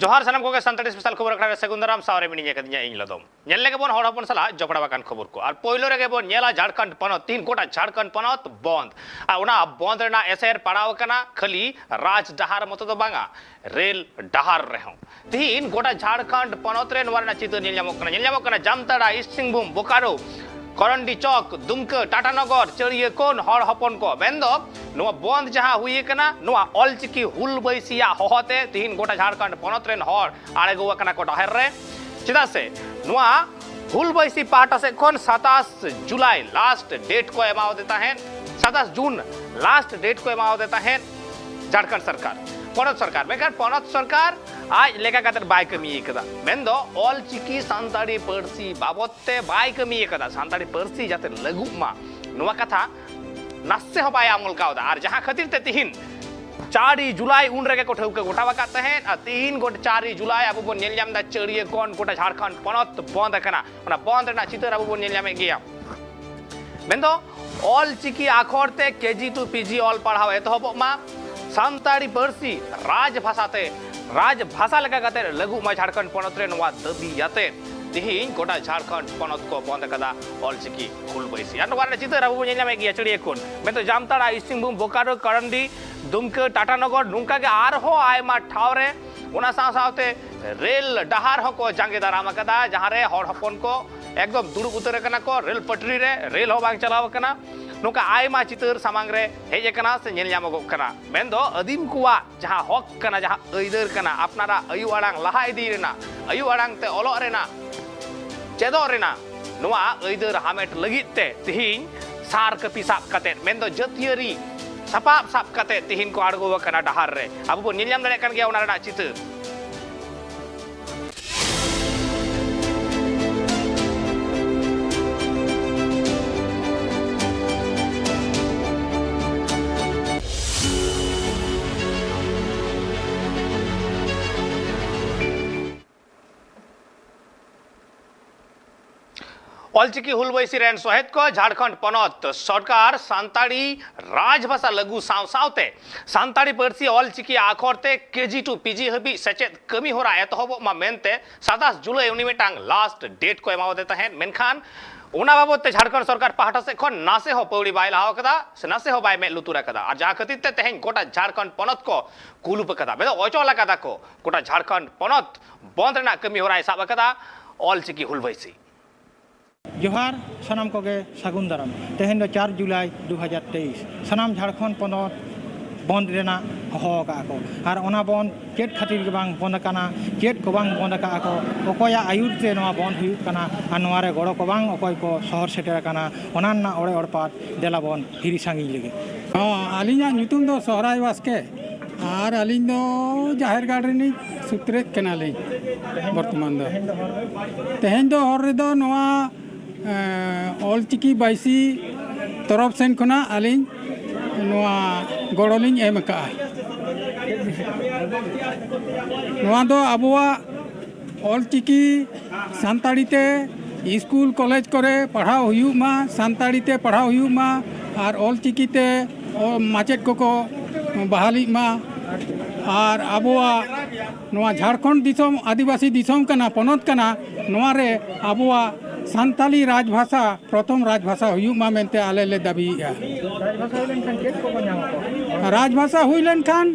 जोहार सानम को सानताड़ी स्पेशल खबर अखड़ा सेगुंदराम सावरे मिनी कदिया इन लदम नेल लेगे बोन हड़ हपन सला जपड़ाबाकान खबर को और पहिलो रेगे बोन नेला झारखंड पनत 3 गोटा झारखंड पनत बंद आ उना बंद रेना एसएर पड़ाव कना खाली राज डहार मत दो बांगा रेल डहार रेहो 3 गोटा झारखंड पनत रे नवारना चित्र नेल ᱧᱟᱢᱚᱜ ᱠᱟᱱᱟ जामताड़ा ईस्ट सिंहभूम बोकारो करंडी चौक दुमका टाटानगर चढ़िए कोन हड़ हपन को मेंदो नुआ बंद जहां हुई कना नुआ ऑलचिकी हुल बैसिया होहते 3 गोटा झारखंड पनत रेन हड़ आड़े गवा कना को डहर रे चिदा से नुआ हुल बैसी पाटा से कोन 27 जुलाई लास्ट डेट को एमाव देता है 27 जून लास्ट डेट को एमाव देता है झारखंड सरकार पनत सरकार मेकर पनत सरकार आज लेका कातर बाय कमी एकदा मेंदो ऑलचिकी सानताड़ी पर्सी बाबते बाय कमी एकदा सानताड़ी पर्सी जाते लगु मा नुआ कथा नसे हो बाय अमल कावदा और जहां खातिर ते 4 जुलाई उन रेगे को ठौके गोटावा काते हैं 3 गोट 4 जुलाई अब बो नेल जामदा चढ़िए कोन गोटा झारखंड पनत बंद कना ओना बंद ना चितर अब बो नेल जामे गया मेंदो ऑलचिकी आखरते केजी टू पीजी ऑल पढ़ाव एतहब मा सानताड़ी पर्सी राजभाषा लगा गाते लघु मा झारखंड पनत रे नवा दबी याते तिहिन गोटा झारखंड पनत को बंद कदा ऑलचिकी हुल बैसी और नवा चितर अब नेल जामे गया चढ़िए कोन में तो जामताड़ा ईस्ट सिंहभूम बोकारो करंडी दुमका टाटानगर नुंका के आर हो आयमा ठाव रे ओना साथे रेल डहार हो को जांगे दाराम कदा जहां रे हड़ हपन को एकदम दुड़ुब उतर कना को रेल पटरी रे रेल हो बांग चलाव कना नुका आयमा चितर सामांग रे हेज कना से नेल ᱧᱟᱢᱚᱜ कना मेंदो अदीम कुआ जहां हक कना जहां अइदर कना अपनारा अयु आड़ांग लहा इदी रेना अयु आड़ांग ते ओलो रेना चेदो रेना नुआ अइदर हामेट लगित ते तिहिन सार कपि साब कते मेंदो जतियरी सपाब साब कते तिहिन को आड़गो कना डहार रे अब बो नेल ᱧᱟᱢ दाड़े कन गया ओना ᱨᱮᱱᱟᱜ चितर ऑलचिकी हुल बैसी रेन सोहेत को झारखंड पनत सरकार सानताड़ी राजभाषा लगू सावते सानताड़ी पर्सी ऑलचिकी आखरते केजी टू पीजी हबी सचेत कमी हो रहा है तो मा मेनते 27 जुलाई उनी मिटांग लास्ट डेट को एमाव देता है मेनखान उना बाबते झारखंड सरकार पाहटा से खन नासे हो पौड़ी बाय लाव कदा से नासे हो बाय मे लुतुरा कदा और जहां खतिर ते तेहेन गोटा झारखंड पनत को कुलुप कदा बेदो ओचोला कदा को गोटा झारखंड पनत बंद रेना कमी हो रहा है साब कदा ऑलचिकी हुल बैसी जोहार सानाम कोगे सागुन दाराम तेहेन 4 जुलाई 2023 सानाम झारखंड पनत बंद रेना हो का को और ओना बंद चेत खातिर के बांग बंद काना चेत को बांग बंद का को ओकोया आयुर ते नवा बंद हुई काना आ नवा रे गड़ो को बांग ओकोय को शहर सेटर काना ओनान ना ओड़े ओड़पात देला बन हिरी सांगी लेगे आलिना ᱧᱩᱛᱩᱢ दो सोहराय वास्के और आलिन दो जाहिर गार्डन सुत्रेत कनाली वर्तमान दो तेहेन दो हर रे दो नवा ऑलचिकी बैसी तरफ सेन खना आलिन नवा गड़ोलिन एम का नवा दो अबुआ ऑलचिकी सानताड़ी ते स्कूल कॉलेज करे पढ़ाव हुयुग मा सानताड़ी ते पढ़ाव हुयुग मा और ऑलचिकी ते माचेद को बहाली मा और अबुआ नवा झारखंड दिसम आदिवासी दिसम कना पनत कना नवा रे अबुआ सानताली राजभाषा प्रथम राजभाषा हुयुग मा मेनते आले ले दाबी राजभाषा हुई लेन खान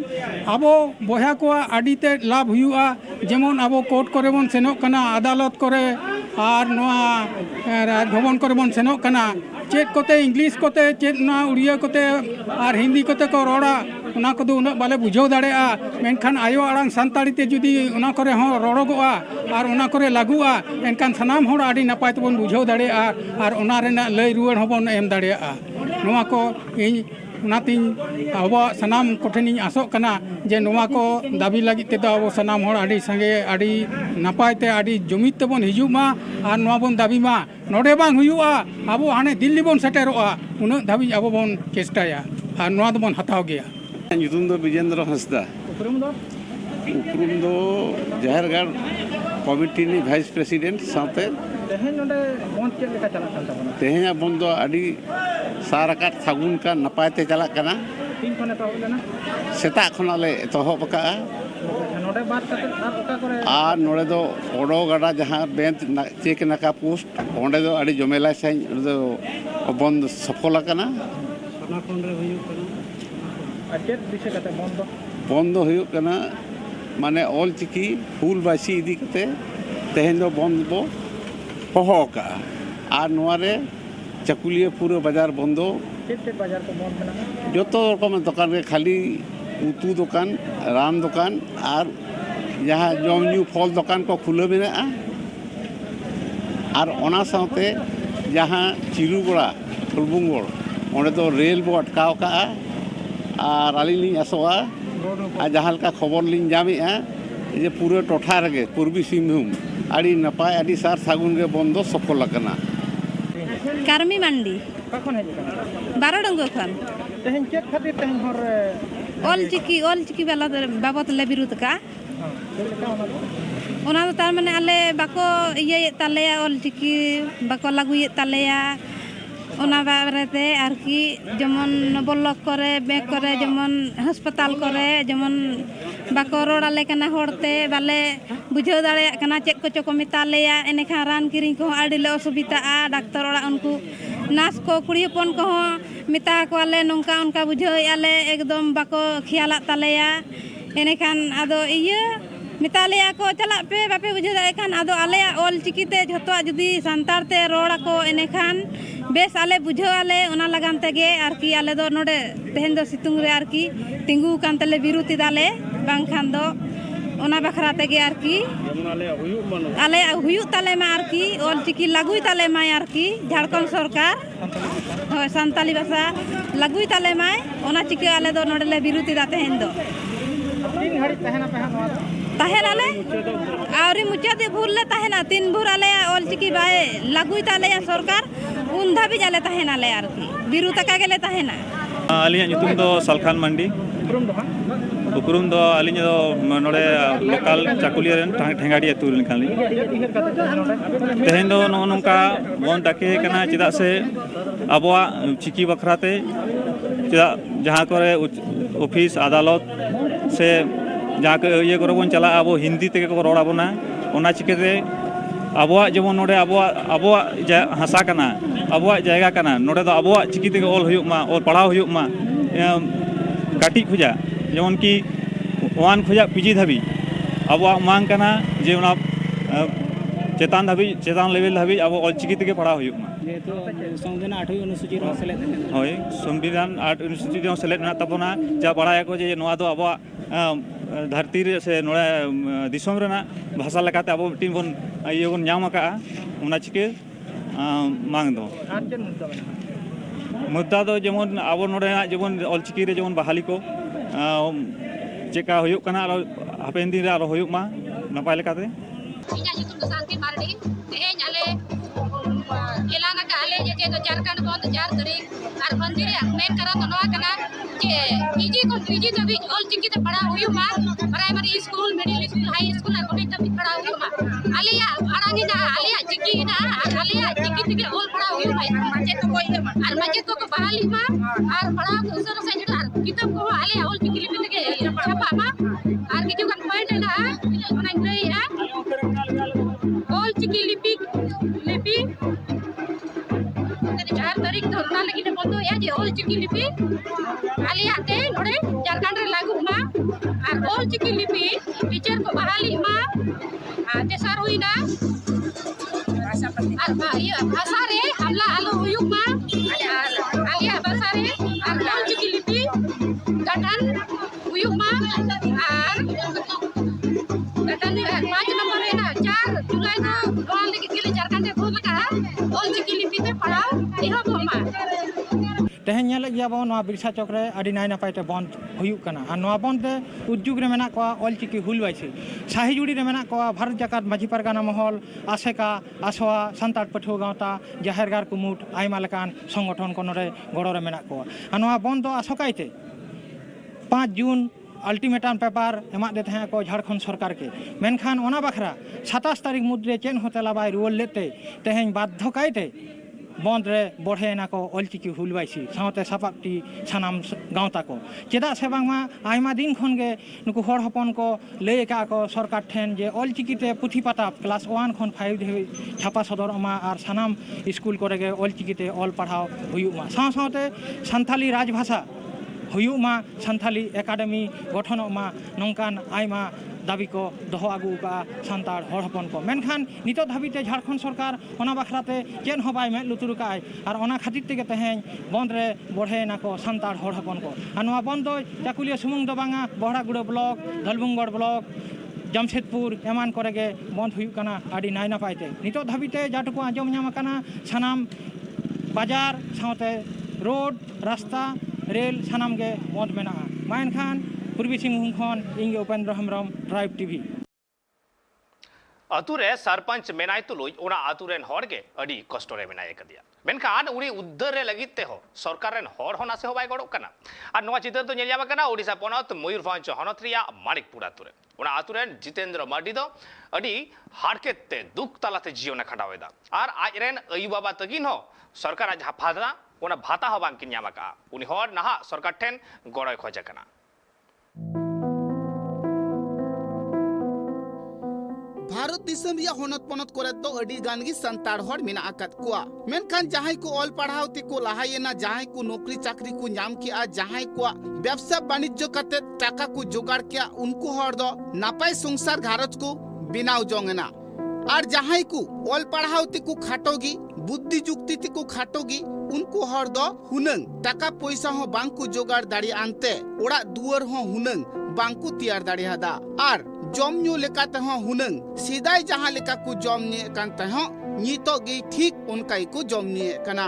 अबो बया को आडीते लाभ हुयुआ जेमन अबो कोर्ट करे बन सेनोक कना अदालत करे और नवा राजभवन करे बन सेनोक कना चेत कोते इंग्लिश कोते चेत ना उड़िया कोते और हिंदी कोते को रोड़ा उना को उना बाले बुझाव दाड़ेआ मेनखान आयो आड़ांग सानताड़ी ते जुदी उना करे हो रोड़ोगोआ और उना करे लागुआ एनखान सनाम होड़ आडी नपाय तबन बुझाव दाड़ेआ और उना रेना लय रुवाड़ होबन एम दाड़ेआ नोवा को इन उनातिन अब सनाम कोठेनी आसोक कना जे नोवा को दाबी लगी ते अब सनाम होड़ आडी संगे आडी नपाय ते आडी जुमित तबन हिजुग मा और नोवा बन दाबी मा नोडे बांग हुयुआ अब हाने दिल्ली बन सेटेरोआ उना दाबी अब बन चेष्टाया और नोवा दबन हताव गया ᱧᱩᱛᱩᱢ ᱫᱚ ᱵᱤᱡᱮᱱᱫᱨᱚ ᱦᱟᱸᱥᱫᱟ उपरुम ᱫᱚ ᱡᱟᱦᱮᱨᱜᱟᱲ कमिटी भाइस प्रेसिडेंट साथे तेहेन नोडे बंद चेक लेका चला कान ताबना तेहेन बंद दो आडी साराकाट सागुन का नपाय ते चला कना तीन खने तो होलेना सेता खनाले एतहब का नोडे बात करते आप ओका करे और नोड़े दो ओडो गड़ा जहाँ बेंच चेक नाका पोस्ट ओंडे दो अड़ी जमेला साइन बंद सफल करना चेक विषय कते बंद हुई करना माने ऑल चिकी हुल बासी इदी कते तेहन दो बंद बो होहो का और नोरे चकुलिया पूरा बाजार बंदो चेक बाजार को बंद बना जो तो रकम दुकान के खाली उतु दुकान रान दुकान और जहाँ जम न्यू फल दुकान को खुले में और ओना साथे जहाँ चिरुगोड़ा फुलबुंगोड़ ओंडे तो रेल बो अटकाव का और आलिनी आसोआ और जहाँ का खबर लिंग जामे जे पूरे टोठा रगे पूर्वी सिंहभूम आड़ी नपाय आड़ी सार सागुन के बंदो सफल करना कार्मी मंडी कखन है बारो डंगो खान तेहन चेक खातिर तेहन हर ऑल चिकी वाला बाबत ले बिरुद का ओना तो तार माने आले बाको ये तालेया ऑल चिकी बाको लागुये तालेया ओना बारेते आरकी जेमन ब्लॉक करे बैंक करे जेमन अस्पताल करे जेमन बाको रोड आले कना होड़ते बाले बुझाव दाड़े कना चेक को को मितालेया एने खा रान किरिंग को आडिले असुविधा डाक्टर ओड़ा उनको नास को कुड़ी हपन को मिता को आले नोंका उनका बुझाव आले एकदम बाको खियाला तालेया एने खान आदो इये मितालेया को चला पे बापे बुझाव दाड़े खान आदो आले ऑल चिकीते जतो जुदी संतार ते रोड़ा को एने खान बेस आले बुझाव आले ओना लगान तेगे आरकी आले दो नोडे तेहन दो सितुंग रे आरकी तिंगु कान तले बिरुति दाले बांग खान दो ओना बखरा तेगे आरकी आले हुयु ताले मा आरकी ऑल चिकी लागुई ताले मा आरकी झारखंड सरकार होय संताली भाषा लागुई ताले मा ओना चिकी आले दो नोडे ले बिरुति दा तेहन दो तीन घड़ी तहना नवा ताहेन आले आवरी मुचाते भूलले ताहेना तीन भूर आले ऑल चिकी बाय लागुई ताले सरकार उन धाबी जाले ताहेन आले आरकी बिरु तका गेले ताहेना अलिया nyutum do Salkhan Mandi उपरुम दो अलिया दो नोडे लोकल चाकुलिया रेन ठेंगाड़ी अतु रेन खाली तेहेन दो नोनका बन डाके कना चिदा से अबवा चिकी बखराते चिदा जहां करे ऑफिस अदालत से जहाँ के ये करे बन चला अब हिंदी ते को रोड़ा बना ओना चिकेते अबवा जेमन नोडे अबवा हासा कना अबवा जायगा कना नोडे दो अबवा चिकी ते ऑल हुयुक मा और पढ़ाव हुयुक मा काटी खुजा जेमन की वन खुजा पीजी धाबी अबवा मांग कना जे ओना चेतान धाबी चेतान लेवल धाबी अब ऑल चिकी ते पढ़ाव हुयुक मा संविधान 8 अनुसूची रो सेलेद होय संविधान 8 अनुसूची रो सेलेद ना तबना जा पढ़ाया को जे नोआ दो अबवा धरती से नोड़ा दिसोम रेना भाषा लेकाते अब टीम बन ये बन नाम का उना चिके मांग दो मुद्दा दो जेमन अब नोड़े जेमन ऑलचिकी रे जेमन बहाली को चेका हुयुक कना हापेन दिन रे आरो हुयुक मा नपाय लेकाते इना युतुम दो शांति मारडी तेहेन आले एलाना का आले जे तो झारखंड बंद 4 तारीख आर मंदिर मेन करा तो नवा कना जे पीजी तो भी ऑल चिकी ते पढ़ा हुई मा primary school middle school high school और कॉलेज तक पढ़ा हुई मा आलिया आरानी ना आलिया चिकी ना आलिया चिकी ते ऑल पढ़ा हुई मा मजे तो कोई मा और मजे तो बहाली मा और पढ़ा को सर से जड़ किताब को आलिया ऑल चिकी लिपि ते छापा मा और किछु kan पॉइंट है ना ओना नहीं है ऑल चिकी लिपि 4 तारीख धरना लगी ने बंद या जे ऑल चिकी लिपि आलिया ते नोडे झारखंड रे लागू मा और ऑल चिकी लिपि टीचर को बहाली मा ते सार हुईना और भाषा रे हमला आलो हुयुक मा आलिया भाषा रे और ऑल चिकी लिपि गठन हुयुक मा और गठन 5 नंबर रे ना 4 जुलाई ना रोल लगी के झारखंड रे खोल का ऑल चिकी लिपि ते पढ़ाओ एहो बोमा तेहन नेले गया बन बिरसा चौक रे आडी नाय नापाय ते बंद हुयुक कना आ नवा बंद ते उद्योग रे मेना को ऑल चिकी हुल बाइसे साहिजुड़ी रे मेना को भारत जाकात माझी परगाना महल आसेका आसवा संताल पठुआ गावता जाहेरगार कुमुट आयमा लेकान संगठन कोन रे गड़ो रे मेना को आ नवा बंद तो आसकाइते 5 जून अल्टीमेटम पेपर एमा दे थे को झारखंड सरकार के मेनखान ओना बखरा 27 तारीख मुद्रे चेन होते लाबाय रुल लेते तेहेन बाध्य काइते बंद रे बढ़ेना को ऑलचिकी हुलवाइसी साउते सापापटी सानाम गाँवता को चेदा से बांगमा आयमा दिन खन गे नुकु हर हपन को लय का को सरकार ठेन जे ऑलचिकीते पुथी पाता क्लास 1 खन 5 छापा सदर अमा आर सानाम स्कूल करे गे ऑलचिकीते ऑल पढ़ाओ हुयुमा साउते सान्थाली राजभाषा हुयुमा सान्थाली एकाडेमी गठन मा नंकान आयमा दाबी को दहो आगू का सान्ताड़ हर हपन को मेनखान नितो धाबीते झारखंड सरकार ओना बाखराते चेन हबाय में लुतुर काय आर ओना खातिर तेगे तेहें बंद रे बढ़े ना को सान्ताड़ हर हपन को आर नोआ बंद दो चाकुलिया सुमुंग दो बांगा बहरागुड़ा ब्लॉक धलबुंगड़ ब्लॉक जमशेदपुर एमान करेगे बंद हुयुक काना आडी नाय नापायते नितो धाबीते जाटुको आंजम ᱧᱟᱢ काना सानाम बाजार साउते रोड रास्ता रेल सानाम गे बंद मेना मायनखान पूर्वी सिंहभूम खन इंगे उपेंद्र हेम्ब्रम ट्राइब टीवी अतुरे सरपंच मेनाय तुलुज उना अतुरेन हर गे अडी कष्ट रे मेनाय कदिया मेनखान उनी उद्धार रे लगित ते हो सरकार रेन हर हो नासे हो बाय गड़ो कना आर नोआ चितर तो नेल जामा कना ओडिसा पनत मयूरभंज हनत रिया मानिकपुर अतुरे उना अतुरेन जितेंद्र मार्डी दो अडी हारकेत ते दुख तालाते जीवन खंडावेदा आर आज रेन अयु बाबा तगिन हो सरकार आज हाफादा उना भाता हो बांग किन ᱧᱟᱢ का उनी हर नहा सरकार ठेन गड़ोय खोज कना भारत दिसम या होनत पनत करे तो अडी गान गी संताड़ हर मेना आकत कुआ मेनखान जहां को ऑल पढ़ाओ ते को लाहायना जहां को नौकरी चाकरी को नाम किया जहां को व्यवसाय वाणिज्य कते टाका को जुगाड़ किया उनको हर दो नापाय संसार घारज को बिनाव जोंगना और जहां को ऑल पढ़ाओ ते को खाटोगी बुद्धि जुक्ति ते को खाटोगी उनको हर दो हुनंग टाका पैसा हो बांक को जुगाड़ दाड़ी आनते ओड़ा दुआर हो हुनंग बांक को तैयार दाड़ी हदा और जम न्यू लेका तह हुनंग सीधाई जहां लेका को जम ने कान तह नितो गे ठीक उनका को जम ने कना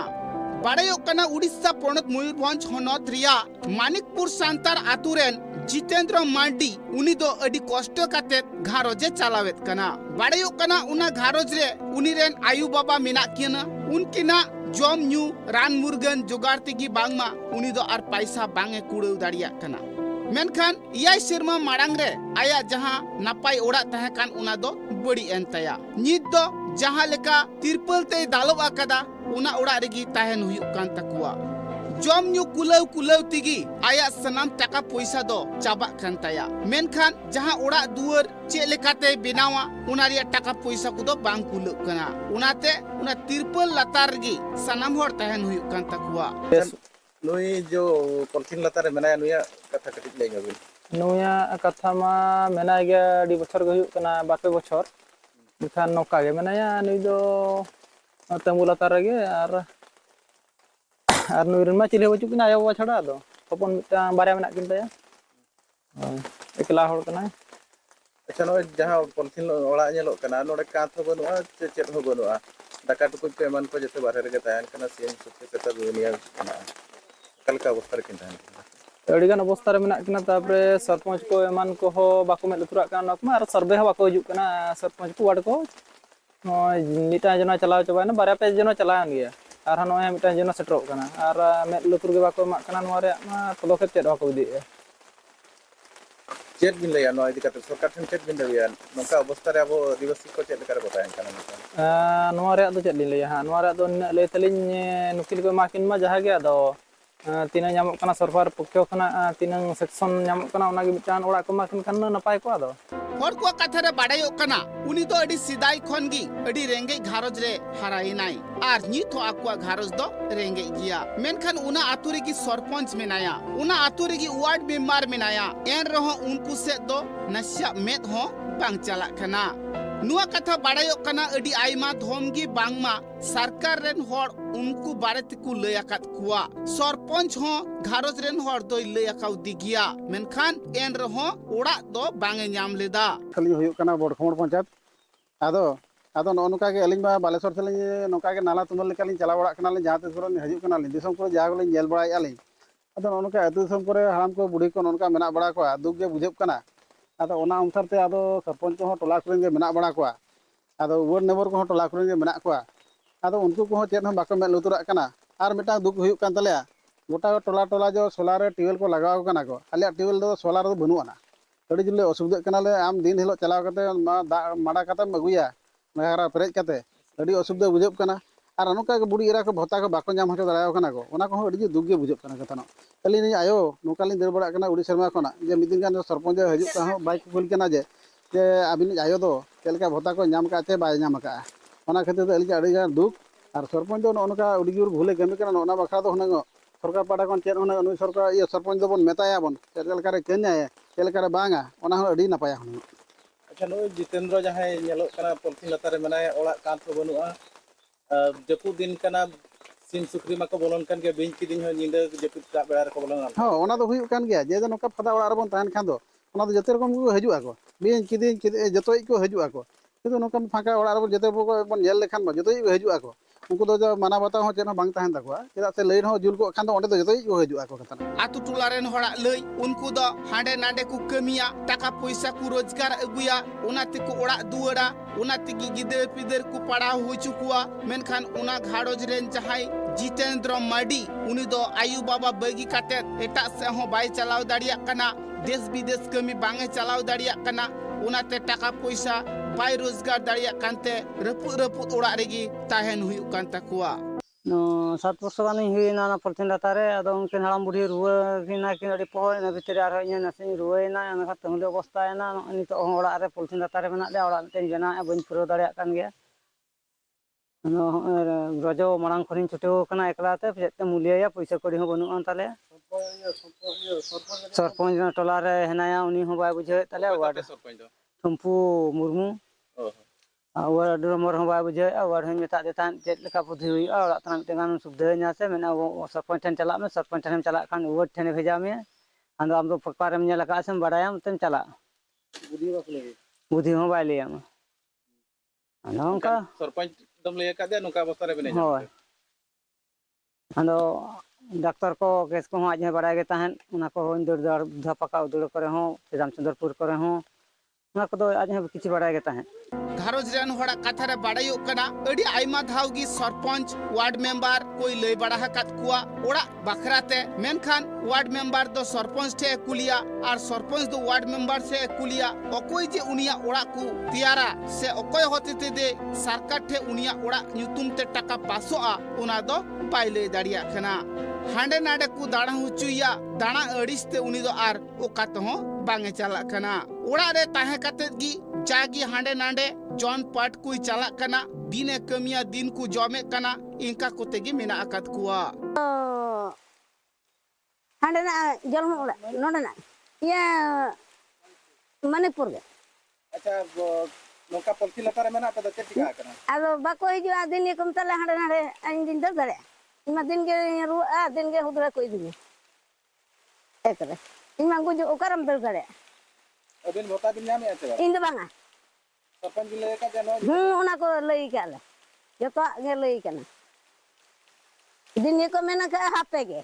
बाड़ायो कना उड़ीसा पोनत मयूरभंज होनत रिया मानिकपुर सांतार आतुरेन जितेंद्र मार्डी उनी दो अडी कष्ट काते घारोजे चलावेत कना बाड़ायो कना उना घारोज रे उनी रेन आयु बाबा मेना किना उनकिना जम न्यू रान मुर्गन जुगाड़ तेगी बांगमा उनी दो आर पैसा बांगे कुड़ेव दाड़िया कना मेनखान इयाय सिरमा माड़ांग रे आया जहां नापाय ओड़ा तहे कान उना दो बड़ी एन तया नित दो जहां लेका तिरपल ते दालोब आकादा उना ओड़ा रेगी ताहेन हुयुक कान तकुआ जम न्यू कुलाव कुलाव तिगी आया सनाम टाका पैसा दो चाबा कान तया मेनखान जहां ओड़ा दुआर चे लेकाते बिनावा उना रिया टाका पैसा को दो बांग कुलुक कना उनाते उना तिरपल लातार गी सनाम हर ताहेन हुयुक कान तकुआ नुई जो पॉलिथिन लतार रे मेनाय नुया कथा कटिक लई गबिन नुया कथा मा मेनाय गे अडी बछर गे हुयुक कना बापे बछर बिखान नौका गे मेनाया नुई दो तंबू लतार रे गे आर नुई रेन मा चिले बचुक किना आयो बाबा छड़ा दो हपन मिटा बारे मेना किन तया एकला हर कना अच्छा नो जहां पॉलिथिन ओड़ा नेलो कना नोडे काथ हो बनुआ चेट हो बनुआ दाका टुकुज पे मन को जते बारे रे गे तायन कना सीएम सुते कता दुनिया कना कलका अवस्था किन तायन अड़ीगान अवस्था रे मेना किना तापरे सरपंच को एमान को हो बाको में लुतुरा काना नमा आर सर्वे हो बाको हिजुक कना सरपंच को वार्ड को मिटा जना चलाव चबायना बारे पे जना चलायन गया आर हनो मिटा जना सेटरो कना आर में लुतुर गे बाको मा कना नोआ रे मा पदक्षेप चेद बाको इदी चेत बिन लया नो इदी कते सरकार ठन चेत बिन लया नोका अवस्था रे अब आदिवासी को चेत करे बतायन कना नोआ रे दो चेद लिन लया हा नोआ रे दो ले तलिन नुकिल को माकिन मा जहा गया दो तीन ᱧᱟᱢᱚᱜ ᱠᱟᱱᱟ सरकार पक्ष खना तीन सेक्शन ᱧᱟᱢᱚᱜ ᱠᱟᱱᱟ ᱚᱱᱟᱜᱮ ᱢᱤᱫᱴᱟᱝ ᱚᱲᱟᱜ ᱠᱚ ᱢᱟᱠᱤᱱ ᱠᱷᱟᱱ ᱱᱟᱯᱟᱭ ᱠᱚ ᱟᱫᱚ हर को कथा रे बाड़ायो कना उनी दो अडी सिदाई खन गी अडी रेंगे घारोज रे हाराइनाई आर नित हो आकुआ घारोज दो रेंगे गिया मेनखान उना आतुरे की सरपंच मेनाया उना आतुरे की वार्ड मेंबर मेनाया एन रहो उनको से दो नस्या मेद हो बांग चला खना नुआ कथा बाड़ायो कना अडी आइमा धोमगी बांगमा सरकार रेन हर उनको बारे तिकु लय आकात कुआ सरपंच हो घारोज रेन हर दो लय आकाउ दिगिया मेनखान एन रहो ओड़ा दो बांगे ᱧᱟᱢ लेदा खाली हुयुक कना बड़खमड़ पंचायत आदो आदो नोका के अलिंग बा बालेश्वर से नोका के नाला तुमल लेका लिन चला बड़ा कना लिन जहां ते सुरन हजुक कना लिन दिसम को जाग लिन जेल बड़ा आलिन आदो नोका अतु दिसम करे हाराम को बुढ़ी को नोका मेना बड़ा को दुख गे बुझेब कना आदो ओना अनुसार ते आदो सरपंच हो टोला कुरेन गे मेना बड़ा को आदो वार्ड मेंबर को टोला कुरेन गे मेना को आदो उनको को चेत हम बाको में लुतुरा कना आर मिटा दुख हुयुक कान तलेया गोटा टोला टोला जो सोलार टिवल को लगाव कना को आलिया टिवल दो सोलार दो बनुआना अड़ी जुले असुविधा कना ले आम दिन हिलो चलाव कते माड़ा कते अगुया नगारा पेरेज कते अड़ी असुविधा बुझेब कना ᱟᱨ ᱱᱚᱝᱠᱟ ᱜᱮ ᱵᱩᱲᱤ ᱮᱨᱟ ᱠᱚ ᱵᱷᱚᱛᱟ ᱠᱚ ᱵᱟᱠᱚ ᱧᱟᱢ ᱦᱚᱪᱚ ᱫᱟᱲᱮᱭᱟᱠᱚ ᱠᱟᱱᱟ ᱠᱚ ᱚᱱᱟ ᱠᱚᱦᱚᱸ ᱟᱹᱰᱤ ᱫᱩᱠ ᱜᱮ ᱵᱩᱡᱷᱟᱹᱜ ᱠᱟᱱᱟ ᱠᱟᱛᱷᱟ ᱟᱹᱞᱤᱧ ᱨᱤᱧ ᱟᱭᱳ ᱱᱚᱝᱠᱟ ᱞᱤᱧ ᱫᱟᱹᱲ ᱵᱟᱲᱟᱜ ᱠᱟᱱᱟ ᱩᱲᱤ ᱥᱮᱨᱢᱟ ᱠᱷᱚᱱᱟᱜ ᱡᱮ ᱢᱤᱫ ᱫᱤᱱ ᱜᱟᱱ ᱥᱚᱨᱯᱚᱧᱡᱽ ᱦᱤᱡᱩᱜ ᱠᱟᱱ ᱦᱚᱸ ᱵᱟᱭ ᱠᱩᱞ ᱠᱟᱱᱟ ᱡᱮ ᱟᱹᱵᱤᱱᱤᱡ ᱟᱭᱳ ᱫᱚ ᱪᱮᱫ ᱞᱮᱠᱟ ᱵᱷᱚᱛᱟ ᱠᱚ ᱧᱟᱢ ᱠᱟᱜᱼᱟ ᱪᱮ ᱵᱟᱭ ᱧᱟᱢ ᱠᱟᱜᱼᱟ ᱚᱱᱟ ᱠᱷᱟᱹᱛᱤᱨ ᱛᱮ ᱟᱹᱞᱤᱧᱟᱜ ᱟᱹᱰᱤ ᱜᱟᱱ ᱫᱩᱠ ᱟᱨ ᱥᱚᱨᱯᱚᱧᱡᱽ ᱫᱚ ᱱᱚᱜᱼᱚ ᱱᱚᱝᱠᱟ ᱟᱹᱰᱤ ᱡᱳᱨ ᱵᱷᱩᱞᱮ ᱠᱟᱹᱢᱤ ᱠᱟᱱᱟ ᱚᱱᱟ ᱵᱟᱠᱷᱨᱟ ᱫᱚ ᱦᱩᱱᱟᱹᱝ ᱥᱚᱨᱠᱟর ᱯᱟᱦᱴᱟ ᱠᱷᱚᱱ ᱪᱮᱫ ᱦᱩᱱᱟᱹᱝ ᱱᱩᱭ ᱥᱚᱨᱠᱟর ᱥᱚᱨᱯᱚᱧᱡᱽ ᱫᱚᱵᱚᱱ ᱢᱮᱛᱟᱭᱟᱵᱚᱱ ᱪᱮᱫ ᱞᱮᱠᱟᱨᱮ ᱠᱟᱹᱢᱤᱭᱟ ᱪᱮᱫ ᱞᱮᱠᱟᱨᱮ ᱵᱟᱝᱟ ᱚᱱᱟ ᱦᱚᱸ ᱟᱹᱰᱤ ᱱᱟᱯᱟᱭᱟ ᱦᱩᱱᱟᱹᱝ ᱟᱪᱪᱷᱟ ᱱᱩᱭ ᱡᱤᱛᱮᱱᱫᱨᱚ ᱡᱟᱦᱟᱸᱭ ᱧᱮᱞᱚᱜ ᱠᱟᱱᱟ ᱯᱚᱞᱛᱷᱤᱱ ᱞᱟᱛᱟᱨ ᱨᱮ ᱢᱮᱱᱟᱭᱟ ᱚᱲᱟᱜ ᱠᱟᱸᱛ ᱦᱚᱸ ᱵᱟᱹᱱᱩᱜᱼᱟ ᱡᱟᱹᱯᱩᱫ ᱫᱤᱱ ᱠᱟᱱᱟ ᱥᱤᱢ ᱥᱩᱠᱨᱤ ᱢᱟᱠᱚ ᱵᱚᱞᱚᱱ ᱠᱟᱱ ᱜᱮᱭᱟ ᱵᱤᱧ ᱠᱤᱫᱤᱧ ᱦᱚᱸ ᱧᱤᱫᱟᱹ ᱡᱟᱹᱯᱩᱫ ᱫᱟᱜ ᱵᱮᱲᱟ ᱨᱮᱠᱚ ᱵᱚᱞᱚᱱᱟ ᱦᱚᱸ ᱚᱱᱟ ᱫᱚ ᱦᱩᱭᱩᱜ ᱠᱟᱱ ᱜᱮᱭᱟ ᱡᱮ ᱱᱚᱝᱠᱟ ᱯᱷᱟᱫᱟ ᱚᱲᱟᱜ ᱨᱮᱵᱚᱱ ᱛᱟᱦᱮᱱ ᱠᱷᱟᱱ ᱫᱚ ᱚᱱᱟ ᱫᱚ ᱡᱚᱛᱚ ᱨᱚᱠᱚᱢ ᱜᱮᱠᱚ ᱦᱤᱡᱩᱜ ᱟᱠᱚ ᱵᱤᱧ ᱠᱤᱫᱤᱧ ᱡᱚᱛᱚᱭᱤᱡ ᱠᱚ ᱦᱤᱡᱩᱜ ᱟᱠᱚ ᱠᱤᱱᱛᱩ ᱱᱚᱝᱠᱟ ᱯᱷᱟᱸᱠᱟ ᱚᱲᱟᱜ ᱨᱮᱵᱚᱱ ᱡᱚᱛᱚ ᱵᱚᱱ ᱧᱮᱞ ᱞᱮᱠᱷᱟᱱ ᱡᱚᱛᱚᱭᱤᱡ ᱠᱚ ᱦᱤᱡᱩᱜ ᱟᱠᱚ ᱩᱱᱠᱩ ᱫᱚ ᱢᱟᱱᱟᱣ ᱵᱟᱛᱟᱣ ᱦᱚᱸ ᱪᱮᱫ ᱦᱚᱸ ᱵᱟᱝ ᱛᱟᱦᱮᱱ ᱛᱟᱠᱚᱣᱟ ᱪᱮᱫᱟᱜ ᱥᱮ ᱞᱟᱹᱭᱤᱱ ᱦᱚᱸ ᱡᱩᱞ ᱠᱚᱜ ᱠᱷᱟᱱ ᱫᱚ ᱚᱸᱰᱮ ᱫᱚ ᱡᱚᱛᱚᱭᱤᱡ ᱠᱚ ᱦᱤᱡᱩᱜ ᱟᱠᱚ ᱠᱟᱛᱷᱟ ᱟᱛᱩ ᱴᱚᱞᱟ ᱨᱮᱱ ᱦᱚᱲᱟᱜ ᱞᱟᱹᱭ ᱩᱱᱠᱩ ᱫᱚ ᱦᱟᱸᱰᱮ ᱱᱟᱰᱮ ᱠᱚ ᱠᱟᱹᱢᱤᱭᱟ ᱴᱟᱠᱟ ᱯᱚᱭᱥᱟ ᱠᱚ ᱨᱳᱡᱽᱜᱟᱨ ᱟᱹᱜᱩᱭᱟ ᱚᱱᱟ ᱛᱮᱠᱚ ᱚᱲᱟᱜ ᱫᱩᱣᱟᱹᱨᱟ ᱚᱱᱟ ᱛᱮᱜᱮ ᱜᱤᱫᱟᱹᱨ ᱯᱤᱫᱟᱹᱨ ᱠᱚ ᱯᱟᱲᱦᱟᱣ ᱦᱚᱪᱚ ᱠᱚᱣᱟ ᱢᱮᱱᱠᱷᱟᱱ ᱚᱱᱟ ᱜᱷᱟᱨᱚᱸᱡᱽ ᱨᱮᱱ ᱡᱟᱦᱟᱸᱭ ᱡᱤᱛᱮᱱᱫᱨᱚ ᱢᱟᱨᱰᱤ ᱩᱱᱤ ᱫᱚ ᱟᱭᱩ ᱵᱟᱵᱟ ᱵᱟᱹᱜᱤ ᱠᱟᱛᱮᱫ ᱮᱴᱟᱜ ᱥᱮᱫ ᱦᱚᱸ ᱵᱟᱭ ᱪᱟᱞᱟᱣ ᱫᱟᱲᱮᱭᱟᱜ ᱠᱟᱱᱟ ᱫᱮᱥ ᱵᱤᱫᱮᱥ ᱠᱟᱹᱢᱤ ᱵᱟᱝ ᱮ ᱪᱟᱞᱟᱣ ᱫᱟᱲᱮᱭᱟᱜ ᱠᱟᱱᱟ ᱚᱱᱟᱛᱮ ᱴᱟᱠᱟ ᱯᱚᱭᱥᱟ ᱵᱟᱭ ᱨᱳᱡᱽᱜᱟᱨ ᱫᱟᱲᱮᱭᱟᱜ ᱠᱟᱱᱛᱮ ᱨᱟᱹᱯᱩᱫ ᱚᱲᱟᱜ ᱨᱮᱜᱮ ᱛᱟᱦᱮᱱ ᱦᱩᱭᱩᱜ ᱠᱟᱱ ᱛᱟᱠᱚᱣᱟ 7 ᱵᱚᱪᱷᱚᱨ ᱜᱟᱱᱤᱧ ᱦᱩᱭᱮᱱᱟ ᱚᱱᱟ ᱯᱚᱞᱛᱷᱤᱱ ᱞᱟᱛᱟᱨ ᱨᱮ ᱟᱫᱚ ᱩᱱᱠᱤᱱ ᱦᱟᱲᱟᱢ ᱵᱩᱲᱦᱤ ᱨᱩᱣᱟᱹ ᱠᱤᱱ ᱟᱹᱰᱤ ᱯᱚᱦᱚ ᱤᱱᱟᱹ ᱵᱷᱤᱛᱨᱤ ᱨᱮ ᱟᱨᱦᱚᱸ ᱤᱧ ᱱᱟᱥᱮᱧ ᱨᱩᱣᱟᱹᱭᱮᱱᱟ ᱚᱱᱟ ᱛᱟᱹᱦᱩᱞᱤ ᱚᱵᱚᱥᱛᱟᱭᱮᱱᱟ ᱱᱚᱜᱼᱚᱭ ᱱᱤᱛᱚᱜ ᱦᱚᱸ ᱚᱲᱟᱜ ᱨᱮ ᱯᱚᱞᱛᱷᱤᱱ ᱞᱟᱛᱟᱨ ᱨᱮ ᱢᱮᱱᱟᱜ ᱞᱮᱭᱟ ᱚᱲᱟᱜ ᱢᱤᱫᱴᱮᱱ ᱵᱮᱱᱟᱣᱮᱫᱼᱟ ᱵᱟᱹᱧ ᱯᱩᱨᱟᱹᱣ ᱫᱟᱲᱮᱭᱟᱜ ᱠᱟᱱ ᱜᱮᱭᱟ ᱟᱫᱚ ᱨᱚᱡᱚ ᱢᱟᱲᱟᱝ ᱠᱷᱚᱱᱤᱧ ᱪᱷᱩᱴᱟᱹᱣ ᱟᱠᱟᱱᱟ ᱮᱠᱞᱟᱛᱮ ᱪᱮᱫ ᱛᱮ ᱢᱩᱞᱤᱭᱟᱹᱭᱟ ᱯᱚᱭᱥᱟ ᱠᱚᱲᱤ ᱦᱚᱸ ᱵᱟᱹᱱᱩᱜ ᱟᱱ ᱛᱟᱞᱮᱭᱟ ᱥᱚᱨᱯᱚᱧᱡᱽ ᱴᱚᱞᱟ ᱨᱮ ᱦᱮᱱᱟᱭᱟ ᱩᱱᱤ ᱦᱚᱸ ᱵᱟᱭ ᱵᱩᱡᱷᱟᱹᱣᱮᱫ ᱛᱟᱞᱮᱭᱟ ᱳᱣᱟᱨᱰ ᱴᱷᱩᱢᱯᱩ ᱢᱩᱨᱢᱩ ᱳᱣᱟᱨᱰ ᱢᱮᱢᱵᱟᱨ ᱦᱚᱸ ᱵᱟᱭ ᱵᱩᱡᱷᱟᱹᱣᱮᱫᱼᱟ ᱳᱣᱟᱨᱰ ᱦᱚᱸᱧ ᱢᱮᱛᱟᱫ ᱫᱮ ᱛᱟᱦᱮᱸᱫ ᱪᱮᱫ ᱞᱮᱠᱟ ᱵᱩᱫᱽᱫᱷᱤ ᱦᱩᱭᱩᱜᱼᱟ ᱚᱲᱟᱜ ᱛᱮᱱᱟᱜ ᱢᱤᱫᱴᱮᱱ ᱜᱟᱱ ᱥᱩᱵᱤᱫᱷᱟᱹᱧᱟ ᱥᱮ ᱢᱮᱱᱟ ᱥᱚᱨᱯᱚᱧᱡᱽ ᱴᱷᱮᱱ ᱪᱟᱞᱟᱜ ᱢᱮ ᱥᱚᱨᱯᱚᱧᱡᱽ ᱴᱷᱮᱱᱮᱢ ᱪᱟᱞᱟᱜ ᱠᱷᱟᱱ ᱳᱣᱟᱨᱰ ᱴᱷᱮᱱᱮ ᱵᱷᱮᱡᱟ ᱢᱮᱭᱟ ᱟᱫᱚ ᱟᱢ ᱫᱚ ᱯᱮᱯᱟᱨᱮᱢ ᱧᱮᱞ ᱟᱠᱟᱫᱼᱟ ᱥᱮᱢ ᱵᱟᱲᱟᱭᱟᱢ ᱛᱮᱢ ᱪᱟᱞᱟᱜᱼᱟ ᱵᱩᱫᱽᱫᱷᱤ ᱦᱚᱸ ᱵᱟᱭ ᱞᱟᱹᱭᱟᱢᱟ ᱟᱫᱚ ᱚᱱᱠᱟ ᱥᱚᱨᱯᱚᱧᱡᱽ ᱫᱚᱢ ᱞᱟᱹᱭ ᱟᱠᱟᱫᱮᱭᱟ ᱱᱚᱝᱠᱟ ᱚᱵᱚᱥᱛᱟ ᱨᱮ ᱢᱮᱱᱟᱧᱟ ᱦᱳᱭ ᱟᱫᱚ ᱰᱟᱠᱛᱟᱨ ᱠᱚ ᱠᱮᱥ ᱠᱚᱦᱚᱸ ᱟᱡ ᱦᱚᱸ ᱵᱟᱲᱟᱭ ᱜᱮ ᱛᱟᱦᱮᱸᱫ ᱚᱱᱟ ᱠᱚᱦᱚᱸ ᱫᱟᱹᱲ ᱯᱟᱠᱟ ᱩᱫᱲ ᱠᱚᱨᱮ ᱦᱚᱸ ᱨᱟᱢᱪᱚᱱᱫᱨᱚᱯᱩᱨ ᱠᱚᱨᱮ ᱦᱚᱸ ᱚᱱᱟ ᱠᱚᱫᱚ ᱟᱡ ᱦᱚᱸ ᱠᱤᱪᱷᱩ ᱵᱟᱲᱟᱭ ᱜᱮ ᱛᱟᱦᱮᱸᱫ ᱜᱷᱟᱨᱚᱸᱡᱽ ᱨᱮᱱ ᱦᱚᱲᱟᱜ ᱠᱟᱛᱷᱟ ᱨᱮ ᱵᱟᱲᱟᱭᱚᱜ ᱠᱟᱱᱟ ᱟᱹᱰᱤ ᱟᱭᱢᱟ ᱫᱷᱟᱣ ᱜᱮ ᱥᱚᱨᱯᱚᱧᱡᱽ ᱳᱣᱟᱨᱰ ᱢᱮᱢᱵᱟᱨ ᱠᱚᱭ ᱞᱟᱹᱭ ᱵᱟᱲᱟ ᱟᱠᱟᱫ ᱠᱚᱣᱟ ᱚᱲᱟᱜ ᱵᱟᱠᱷᱨᱟᱛᱮ ᱢᱮᱱᱠᱷᱟᱱ ᱳᱣᱟᱨᱰ ᱢᱮᱢᱵᱟᱨ ᱫᱚ ᱥᱚᱨᱯᱚᱧᱡᱽ ᱴᱷᱮᱱ ᱮ ᱠᱩᱞᱤᱭᱟ ᱟᱨ ᱥᱚᱨᱯᱚᱧᱡᱽ ᱫᱚ ᱳᱣᱟᱨᱰ ᱢᱮᱢᱵᱟᱨ ᱴᱷᱮᱱ ᱮ ᱠᱩᱞᱤᱭᱟ ᱚᱠᱚᱭ ᱡᱮ ᱩᱱᱤᱭᱟᱜ ᱚᱲᱟᱜ ᱠᱚ ᱛᱮᱭᱟᱨᱟ ᱥᱮ ᱚᱠᱚᱭ ᱦᱚᱛᱮ ᱛᱮ ᱥᱚᱨᱠᱟᱨ ᱴᱷᱮᱱ ᱩᱱᱤᱭᱟᱜ ᱚᱲᱟᱜ ᱧᱩᱛᱩᱢ ᱛᱮ ᱴᱟᱠᱟ ᱯᱟᱥᱚᱜᱼᱟ ᱚᱱᱟ ᱫᱚ ᱵᱟᱭ ᱞᱟᱹᱭ ᱫᱟᱲᱮᱭᱟᱜ ᱠᱟᱱᱟ ᱦᱟᱸᱰᱮ ᱱᱟᱰᱮ ᱠᱚ ᱫᱟᱬᱟ ᱦᱚᱪᱚᱭᱟ ᱫᱟᱬᱟ ᱟᱹᱲᱤᱥ ᱛᱮ ᱩᱱᱤ ᱫᱚ ᱟᱨ ᱚᱠᱟ ᱛᱮᱦᱚᱸ ᱵᱟᱝ ᱮ ᱪᱟᱞᱟᱜ ᱠᱟᱱᱟ ᱚᱲᱟᱜ ᱨᱮ ᱛᱟᱦᱮᱸ ᱠᱟᱛᱮᱫ ᱜᱮ ᱡᱟᱜᱮ ᱦᱟᱸᱰᱮ ᱱᱟᱰᱮ ᱡᱚᱱ ᱯᱟᱴ ᱠᱚᱭ ᱪᱟᱞᱟᱜ ᱠᱟᱱᱟ ᱫᱤᱱᱮ ᱠᱟᱹᱢᱤᱭᱟ ᱫᱤᱱ ᱠᱚ ᱡᱚᱢᱮᱫ ᱠᱟᱱᱟ ᱤᱱᱠᱟ ᱠᱚᱛᱮ ᱜᱮ ᱢᱮᱱᱟᱜ ᱟᱠᱟᱫ ᱠᱚᱣᱟ ᱦᱟᱸᱰᱮᱱᱟᱜ ᱡᱚᱱᱢᱚ ᱚᱲᱟᱜ ᱱᱚᱰᱮᱱᱟᱜ ᱤᱭᱟᱹ ᱢᱚᱱᱤᱯᱩᱨ ᱜᱮ ᱟᱪᱪᱷᱟ ᱱᱚᱝᱠᱟ ᱯᱚᱞᱛᱷᱤᱱ ᱞᱟᱛᱟᱨ ᱨᱮ ᱢᱮᱱᱟᱜ ᱯᱮ ᱪᱮᱫ ᱪᱤᱠᱟ ᱟᱠᱟᱱᱟ ᱟᱫᱚ ᱵᱟᱠᱚ ᱦᱤᱡᱩᱜᱼᱟ ᱫᱤᱱ ᱜᱮᱠᱚ ᱢᱮᱛᱟᱞᱮ ᱦᱟᱸᱰᱮ ᱱᱟᱰᱮ ᱤᱧ ᱫᱩᱧ ᱫᱟᱹᱲ ᱫᱟᱲᱮᱭᱟᱜᱼᱟ ᱤᱧ ᱢᱟ ᱫᱤᱱ ᱜᱮᱧ ᱨᱩᱣᱟᱹᱜᱼᱟ ᱫᱤᱱ ᱜᱮ ᱦᱩᱫᱲᱟᱹ ᱠᱚ ᱤᱫᱤᱧᱟ ᱮᱠᱨᱮ ᱤᱧ ᱢᱟ ᱜᱩᱡᱩᱜ ᱚᱠᱟᱨᱮᱢ ᱫᱟᱹᱲ ᱫᱟᱲᱮᱭᱟᱜᱼᱟ ᱟᱹᱵᱤᱱ ᱵᱷᱚᱛᱟ ᱵᱤᱱ ᱧᱟᱢᱮᱫᱼᱟ ᱥᱮ ᱵᱟᱝ ᱤᱧ ᱫᱚ ᱵᱟᱝᱟ ᱥᱚᱨᱯᱚᱧᱡᱽ ᱵᱤᱱ ᱞᱟᱹᱭ ᱟᱠᱟᱫ ᱚᱱᱟ ᱠᱚ ᱞᱟᱹᱭ ᱟᱠᱟᱫ ᱞᱮ ᱡᱚᱛᱚᱣᱟᱜ ᱜᱮ ᱞᱟᱹᱭ ᱠᱟᱱᱟ ᱫᱤᱱ ᱜᱮᱠᱚ ᱢᱮᱱ ᱟᱠᱟᱫᱼᱟ ᱦᱟᱯᱮ ᱜᱮ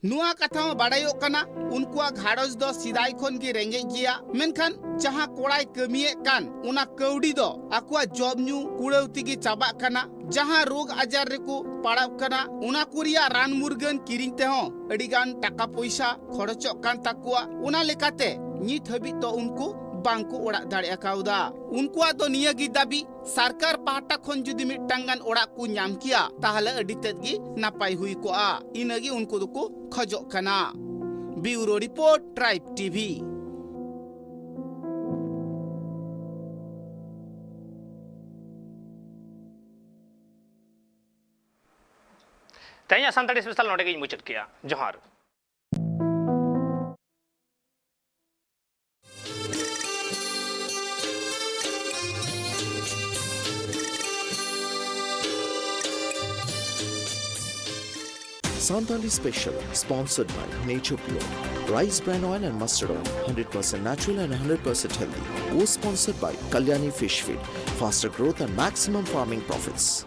ᱱᱚᱣᱟ ᱠᱟᱛᱷᱟ ᱦᱚᱸ ᱵᱟᱲᱟᱭᱚᱜ ᱠᱟᱱᱟ ᱩᱱᱠᱩᱣᱟᱜ ᱜᱷᱟᱨᱚᱸᱡᱽ ᱫᱚ ᱥᱮᱫᱟᱭ ᱠᱷᱚᱱ ᱜᱮ ᱨᱮᱸᱜᱮᱡ ᱜᱮᱭᱟ ᱢᱮᱱᱠᱷᱟन ᱡᱟᱦᱟᱸ ᱠᱚᱲᱟᱭ ᱠᱟᱹᱢᱤᱭᱮᱫ ᱠᱟᱱ ᱚᱱᱟ ᱠᱟᱹᱣᱰᱤ ᱫᱚ ᱟᱠᱚᱣᱟᱜ ᱡᱚᱢ ᱧᱩ ᱠᱩᱲᱟᱹᱣ ᱛᱮᱜᱮ ᱪᱟᱵᱟᱜ ᱠᱟᱱᱟ ᱡᱟᱦᱟᱸ ᱨᱳᱜᱽ ᱟᱡᱟᱨ ᱨᱮᱠᱚ ᱯᱟᱲᱟᱣ ᱠᱟᱱᱟ ᱚᱱᱟ ᱠᱚ ᱨᱮᱭᱟᱜ ᱨᱟᱱ ᱢᱩᱨᱜᱟᱹᱱ ᱠᱤᱨᱤᱧ ᱛᱮᱦᱚᱸ ᱟᱹᱰᱤᱜᱟᱱ ᱴᱟᱠᱟ ᱯᱚᱭᱥᱟ ᱠᱷᱚᱨᱚᱪᱚᱜ ᱠᱟᱱ ᱛᱟᱠᱚᱣᱟ ᱚᱱᱟ ᱞᱮᱠᱟᱛᱮ ᱱᱤᱛ ᱦᱟᱹᱵᱤᱡ ᱫᱚ ᱩᱱᱠᱩ ᱵᱟᱝᱠᱚ ᱚᱲᱟᱜ ᱫᱟᱲᱮ ᱠᱟᱣᱫᱟ ᱩᱱᱠᱩᱣᱟᱜ ᱫᱚ ᱱᱤᱭᱟᱹ ᱜᱮ ᱫᱟᱵᱤ ᱥᱚᱨᱠᱟর ᱯᱟᱦᱴᱟ ᱠᱷᱚᱱ ᱡᱩᱫᱤ ᱢᱤᱫᱴᱟᱝ ᱜᱟᱱ ᱚᱲᱟᱜ ᱠᱚ ᱧᱟᱢ ᱠᱮᱭᱟ ᱛᱟᱦᱚᱞᱮ ᱟᱹᱰᱤ ᱛᱮᱫ ᱜᱮ ᱱᱟᱯᱟᱭ ᱦᱩᱭ ᱠᱚᱜᱼᱟ ᱤᱱᱟᱹᱜᱮ ᱩᱱᱠᱩ ᱫᱚᱠᱚ ᱠᱷᱚᱡᱚᱜ ᱠᱟᱱᱟ ᱵᱤউᱨᱳ রিপোর্ট ট্রাইব টিভি ᱛᱮᱦᱮᱧᱟᱜ ᱥᱟᱱᱛᱟᱲᱤ ᱥᱯᱮᱥᱟᱞ ᱱᱚᱰᱮ ᱜᱮᱧ ᱢᱩᱪᱟᱹᱫ ᱠᱮᱜᱼᱟ ᱡᱚᱦᱟᱨ Santali Special, sponsored by Nature Pure. Rice bran oil and mustard oil, 100% natural and 100% healthy. Co-sponsored by Kalyani Fish Feed, faster growth and maximum farming profits.